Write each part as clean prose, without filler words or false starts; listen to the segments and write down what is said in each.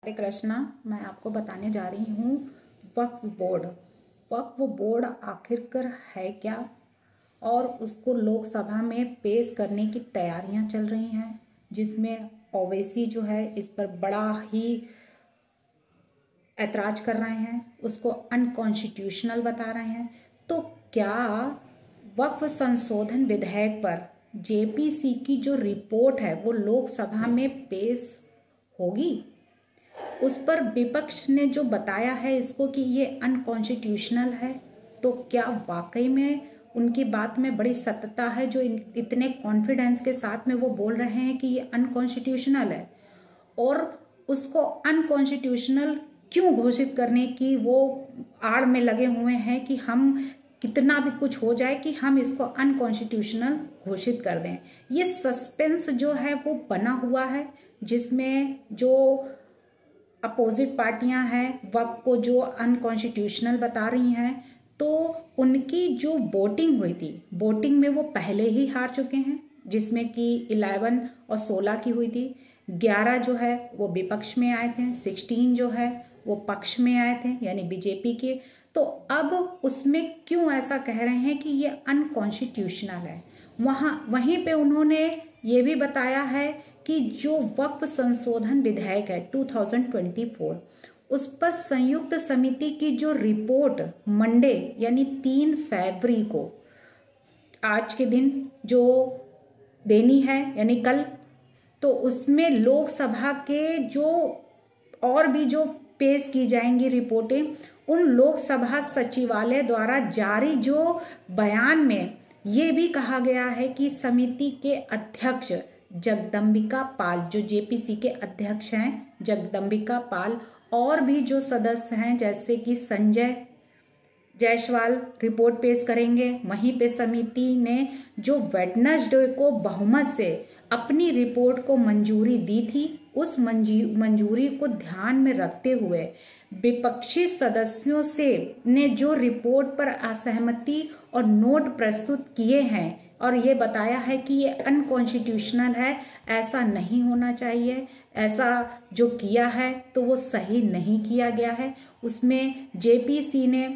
राधे कृष्णा। मैं आपको बताने जा रही हूँ वक्फ बोर्ड। वक्फ बोर्ड आखिरकार है क्या और उसको लोकसभा में पेश करने की तैयारियां चल रही हैं, जिसमें ओवैसी जो है इस पर बड़ा ही ऐतराज कर रहे हैं, उसको अनकॉन्स्टिट्यूशनल बता रहे हैं। तो क्या वक्फ संशोधन विधेयक पर जेपीसी की जो रिपोर्ट है वो लोकसभा में पेश होगी? उस पर विपक्ष ने जो बताया है इसको कि ये अनकॉन्स्टिट्यूशनल है, तो क्या वाकई में उनकी बात में बड़ी सत्यता है जो इतने कॉन्फिडेंस के साथ में वो बोल रहे हैं कि ये अनकॉन्स्टिट्यूशनल है? और उसको अनकॉन्स्टिट्यूशनल क्यों घोषित करने की वो आड़ में लगे हुए हैं कि हम कितना भी कुछ हो जाए कि हम इसको अनकॉन्स्टिट्यूशनल घोषित कर दें। ये सस्पेंस जो है वो बना हुआ है, जिसमें जो अपोजिट पार्टियां हैं वक्फ को जो अनकॉन्स्टिट्यूशनल बता रही हैं, तो उनकी जो वोटिंग हुई थी, वोटिंग में वो पहले ही हार चुके हैं, जिसमें कि 11 और 16 की हुई थी। 11 जो है वो विपक्ष में आए थे, 16 जो है वो पक्ष में आए थे, यानी बीजेपी के। तो अब उसमें क्यों ऐसा कह रहे हैं कि ये अनकॉन्स्टिट्यूशनल है? वहीं पे उन्होंने ये भी बताया है कि जो वक्फ संशोधन विधेयक है 2024, उस पर संयुक्त समिति की जो रिपोर्ट मंडे यानी 3 फरवरी को, आज के दिन जो देनी है यानी कल, तो उसमें लोकसभा के जो और भी जो पेश की जाएंगी रिपोर्टें, उन लोकसभा सचिवालय द्वारा जारी जो बयान में ये भी कहा गया है कि समिति के अध्यक्ष जगदम्बिका पाल, जो जेपीसी के अध्यक्ष हैं जगदम्बिका पाल, और भी जो सदस्य हैं जैसे कि संजय जायसवाल रिपोर्ट पेश करेंगे। वहीं पे समिति ने जो वेडनेसडे को बहुमत से अपनी रिपोर्ट को मंजूरी दी थी, उस मंजूरी को ध्यान में रखते हुए विपक्षी सदस्यों से ने जो रिपोर्ट पर असहमति और नोट प्रस्तुत किए हैं और ये बताया है कि ये अनकॉन्स्टिट्यूशनल है, ऐसा नहीं होना चाहिए, ऐसा जो किया है तो वो सही नहीं किया गया है। उसमें जेपीसी ने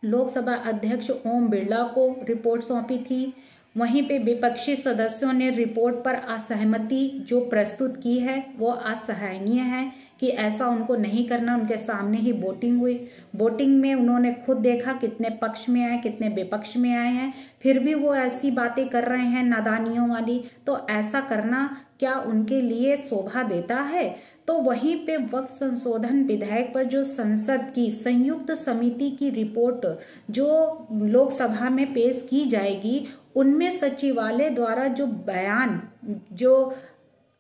लोकसभा अध्यक्ष ओम बिरला को रिपोर्ट सौंपी थी। वहीं पे विपक्षी सदस्यों ने रिपोर्ट पर असहमति जो प्रस्तुत की है वो असहनीय है कि ऐसा उनको नहीं करना। उनके सामने ही वोटिंग हुई, वोटिंग में उन्होंने खुद देखा कितने पक्ष में आए कितने विपक्ष में आए हैं, फिर भी वो ऐसी बातें कर रहे हैं नादानियों वाली। तो ऐसा करना क्या उनके लिए शोभा देता है? तो वहीं पे वक्फ संशोधन विधेयक पर जो संसद की संयुक्त समिति की रिपोर्ट जो लोकसभा में पेश की जाएगी, उनमें सचिवालय द्वारा जो बयान जो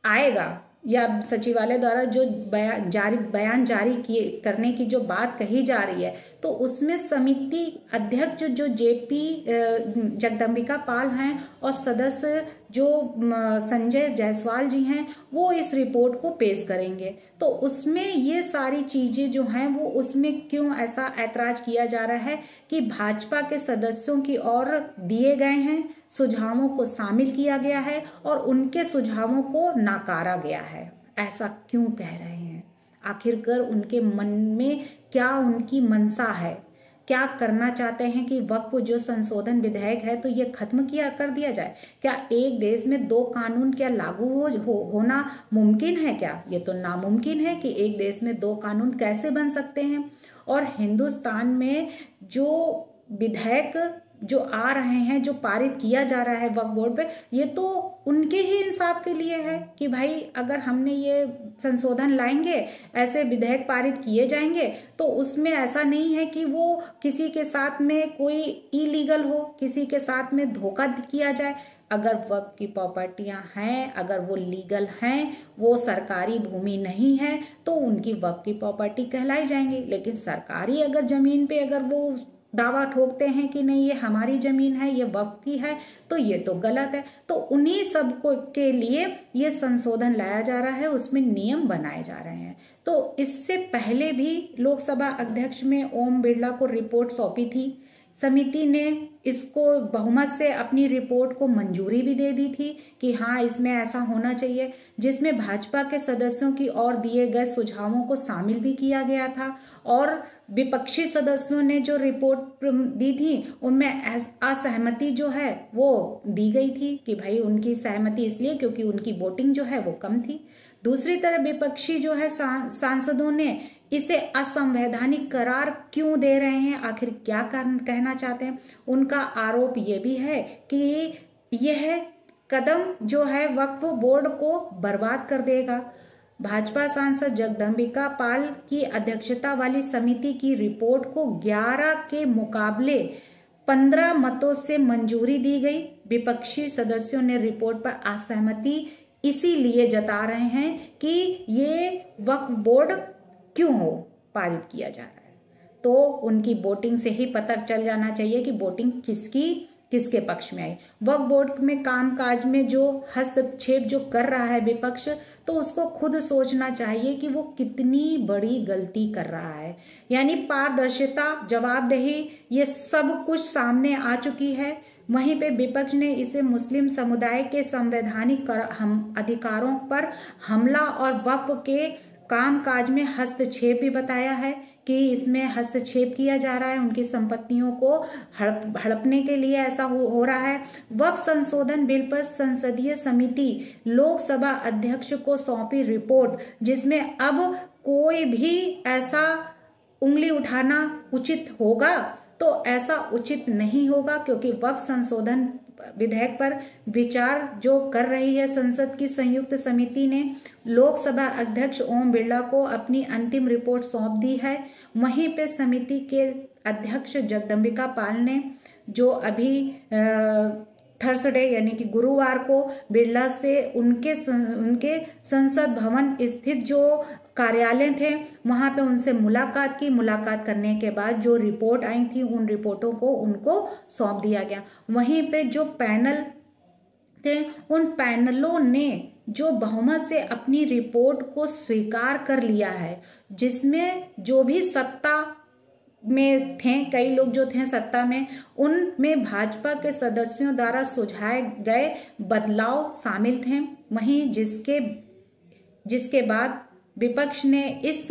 आएगा या सचिवालय द्वारा जो बयान जारी करने की जो बात कही जा रही है, तो उसमें समिति अध्यक्ष जो जेपी जगदम्बिका पाल हैं और सदस्य जो संजय जायसवाल जी हैं, वो इस रिपोर्ट को पेश करेंगे। तो उसमें ये सारी चीजें जो हैं वो उसमें क्यों ऐसा ऐतराज किया जा रहा है कि भाजपा के सदस्यों की ओर दिए गए हैं सुझावों को शामिल किया गया है और उनके सुझावों को नकारा गया है। ऐसा क्यों कह रहे हैं? आखिरकार उनके मन में क्या उनकी मंशा है, क्या करना चाहते हैं कि वक्फ जो संशोधन विधेयक है तो ये खत्म कर दिया जाए? क्या एक देश में 2 कानून क्या लागू होना मुमकिन है क्या? ये तो नामुमकिन है कि एक देश में 2 कानून कैसे बन सकते हैं। और हिंदुस्तान में जो विधेयक जो आ रहे हैं, जो पारित किया जा रहा है वक्फ बोर्ड पे, ये तो उनके ही इंसाफ के लिए है कि भाई अगर हमने ये संशोधन लाएंगे, ऐसे विधेयक पारित किए जाएंगे, तो उसमें ऐसा नहीं है कि वो किसी के साथ में कोई इलीगल हो, किसी के साथ में धोखा किया जाए। अगर वक्फ की प्रॉपर्टियां हैं, अगर वो लीगल हैं, वो सरकारी भूमि नहीं है, तो उनकी वक्फ की प्रॉपर्टी कहलाई जाएंगी। लेकिन सरकारी अगर जमीन पे अगर वो दावा ठोकते हैं कि नहीं ये हमारी जमीन है, ये वक्फ की है, तो ये तो गलत है। तो उन्हीं सब को के लिए ये संशोधन लाया जा रहा है, उसमें नियम बनाए जा रहे हैं। तो इससे पहले भी लोकसभा अध्यक्ष में ओम बिरला को रिपोर्ट सौंपी थी समिति ने इसको बहुमत से अपनी रिपोर्ट को मंजूरी भी दे दी थी कि हाँ इसमें ऐसा होना चाहिए, जिसमें भाजपा के सदस्यों की ओर दिए गए सुझावों को शामिल भी किया गया था। और विपक्षी सदस्यों ने जो रिपोर्ट दी थी उनमें असहमति जो है वो दी गई थी कि भाई उनकी सहमति इसलिए क्योंकि उनकी वोटिंग जो है वो कम थी। दूसरी तरफ विपक्षी जो है सांसदों ने इसे असंवैधानिक करार क्यों दे रहे हैं, आखिर क्या कहना चाहते हैं। उनका आरोप ये भी है कि यह कदम जो है वक्फ बोर्ड को बर्बाद कर देगा। भाजपा सांसद जगदम्बिका पाल की अध्यक्षता वाली समिति की रिपोर्ट को 11 के मुकाबले 15 मतों से मंजूरी दी गई। विपक्षी सदस्यों ने रिपोर्ट पर असहमति इसीलिए जता रहे हैं कि ये वक्फ बोर्ड क्यों हो पारित किया जा रहा है। तो उनकी वोटिंग से ही पता चल जाना चाहिए कि वोटिंग किसके पक्ष में आई। वक्फ बोर्ड में कामकाज में जो हस्तक्षेप जो कर रहा है विपक्ष, तो उसको खुद सोचना चाहिए कि वो कितनी बड़ी गलती कर रहा है। यानी पारदर्शिता, जवाबदेही, ये सब कुछ सामने आ चुकी है। वहीं पे विपक्ष ने इसे मुस्लिम समुदाय के संवैधानिक अधिकारों पर हमला और वक्फ के कामकाज में हस्तक्षेप भी बताया है कि इसमें हस्तक्षेप किया जा रहा है, उनकी संपत्तियों को हड़पने के लिए ऐसा हो रहा है। वक्फ संशोधन बिल पर संसदीय समिति लोकसभा अध्यक्ष को सौंपी रिपोर्ट, जिसमें अब कोई भी ऐसा उंगली उठाना उचित होगा तो ऐसा उचित नहीं होगा, क्योंकि वक्फ संशोधन विधेयक पर विचार जो कर रही है संसद की संयुक्त समिति ने लोकसभा अध्यक्ष ओम बिरला को अपनी अंतिम रिपोर्ट सौंप दी है। वहीं पे समिति के अध्यक्ष जगदम्बिका पाल ने जो अभी थर्सडे यानी कि गुरुवार को बिरला से उनके संसद भवन स्थित जो कार्यालय थे वहां पे उनसे मुलाकात की। मुलाकात करने के बाद जो रिपोर्ट आई थी उन रिपोर्टों को उनको सौंप दिया गया। वहीं पे जो पैनल थे उन पैनलों ने जो बहुमत से अपनी रिपोर्ट को स्वीकार कर लिया है, जिसमें जो भी सत्ता में थे, कई लोग जो थे सत्ता में, उनमें भाजपा के सदस्यों द्वारा सुझाए गए बदलाव शामिल थे। वहीं जिसके बाद विपक्ष ने इस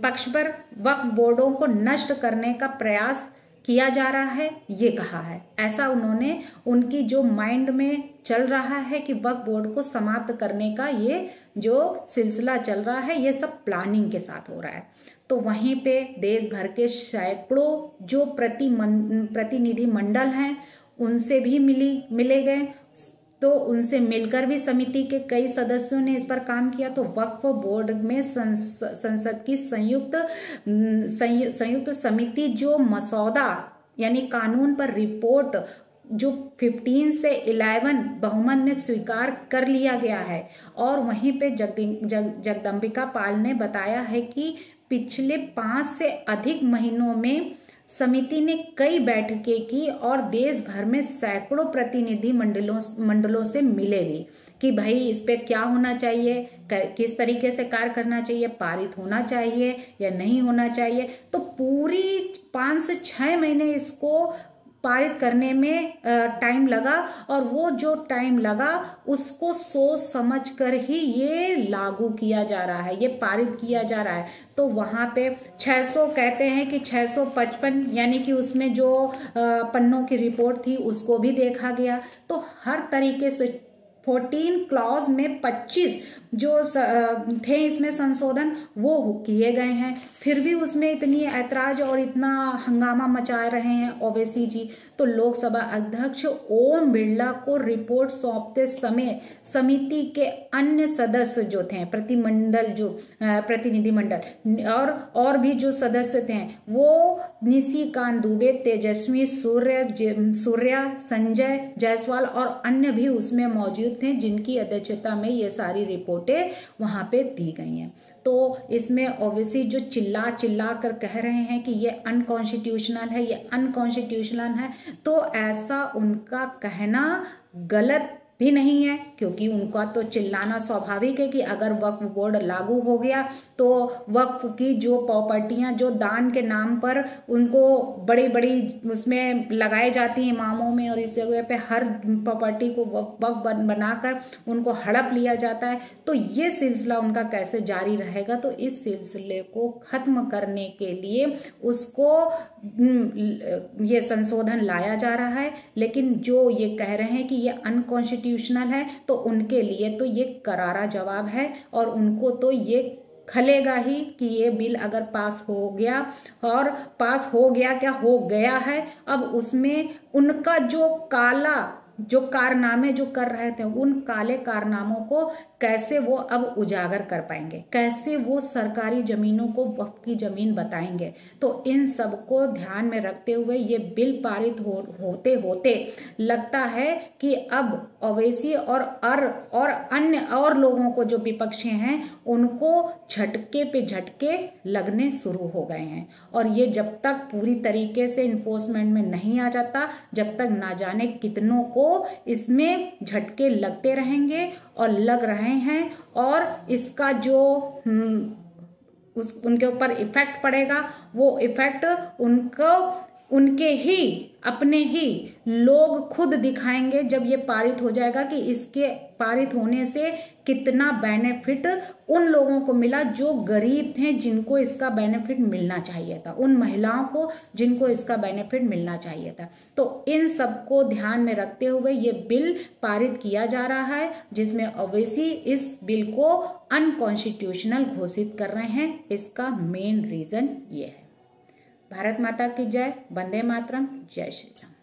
पक्ष पर वक्फ बोर्डों को नष्ट करने का प्रयास किया जा रहा है, ये कहा है। ऐसा उन्होंने उनकी जो माइंड में चल रहा है कि वक्फ बोर्ड को समाप्त करने का ये जो सिलसिला चल रहा है ये सब प्लानिंग के साथ हो रहा है। तो वहीं पे देश भर के सैकड़ों जो प्रतिनिधि मंडल हैं उनसे भी मिले गए, तो उनसे मिलकर भी समिति के कई सदस्यों ने इस पर काम किया। तो वक्फ बोर्ड में संसद की संयुक्त समिति जो मसौदा यानी कानून पर रिपोर्ट जो 15 से 11 बहुमत में स्वीकार कर लिया गया है। और वहीं पे जगदम्बिका पाल ने बताया है कि पिछले 5 से अधिक महीनों में समिति ने कई बैठकें की और देश भर में सैकड़ों प्रतिनिधि मंडलों से मिले भी कि भाई इस पे क्या होना चाहिए, किस तरीके से कार्य करना चाहिए, पारित होना चाहिए या नहीं होना चाहिए। तो पूरी 5 से 6 महीने इसको पारित करने में टाइम लगा, और वो जो टाइम लगा उसको सोच समझ कर ही ये लागू किया जा रहा है, ये पारित किया जा रहा है। तो वहाँ पे 600 कहते हैं कि 655 यानी कि उसमें जो पन्नों की रिपोर्ट थी उसको भी देखा गया। तो हर तरीके से 14 क्लॉज में 25 जो थे इसमें संशोधन वो किए गए हैं, फिर भी उसमें इतनी ऐतराज और इतना हंगामा मचा रहे हैं ओवैसी जी। तो लोकसभा अध्यक्ष ओम बिरला को रिपोर्ट सौंपते समय समिति के अन्य सदस्य जो थे प्रतिनिधि मंडल और भी जो सदस्य थे वो निशिकांत दुबे, तेजस्वी सूर्या, संजय जायसवाल और अन्य भी उसमें मौजूद थे, जिनकी अध्यक्षता में ये सारी रिपोर्टें वहां पे दी गई हैं। तो इसमें ओवैसी जो चिल्ला कर कह रहे हैं कि ये अनकॉन्स्टिट्यूशनल है, ये अनकॉन्स्टिट्यूशनल है, तो ऐसा उनका कहना गलत भी नहीं है, क्योंकि उनका तो चिल्लाना स्वाभाविक है कि अगर वक्फ बोर्ड लागू हो गया तो वक्फ की जो प्रॉपर्टियां जो दान के नाम पर उनको बड़ी बड़ी उसमें लगाई जाती हैं इमामों में, और इस जगह पे हर प्रॉपर्टी को वक्फ बनाकर उनको हड़प लिया जाता है, तो ये सिलसिला उनका कैसे जारी रहेगा। तो इस सिलसिले को खत्म करने के लिए उसको ये संशोधन लाया जा रहा है। लेकिन जो ये कह रहे हैं कि ये अनकॉन्स्टिट्यूशनल है, तो उनके लिए तो ये करारा जवाब है, और उनको तो ये खलेगा ही कि ये बिल अगर पास हो गया, और पास हो गया क्या, हो गया है, अब उसमें उनका जो काला जो कारनामे जो कर रहे थे उन काले कारनामों को कैसे वो अब उजागर कर पाएंगे, कैसे वो सरकारी जमीनों को वक्फ की जमीन बताएंगे। तो इन सब को ध्यान में रखते हुए ये बिल पारित होते होते लगता है कि अब ओवैसी और अन्य और लोगों को जो विपक्षी हैं उनको झटके पे झटके लगने शुरू हो गए हैं, और ये जब तक पूरी तरीके से इन्फोर्समेंट में नहीं आ जाता, जब तक ना जाने कितनों को इसमें झटके लगते रहेंगे और लग रहे हैं, और इसका जो उनके ऊपर इफेक्ट पड़ेगा वो इफेक्ट उनके ही अपने ही लोग खुद दिखाएंगे जब ये पारित हो जाएगा कि इसके पारित होने से कितना बेनिफिट उन लोगों को मिला जो गरीब थे, जिनको इसका बेनिफिट मिलना चाहिए था, उन महिलाओं को जिनको इसका बेनिफिट मिलना चाहिए था। तो इन सब को ध्यान में रखते हुए ये बिल पारित किया जा रहा है, जिसमें ओवैसी इस बिल को अनकॉन्स्टिट्यूशनल घोषित कर रहे हैं। इसका मेन रीजन ये है। भारत माता की जय, वंदे मातरम, जय श्री राम।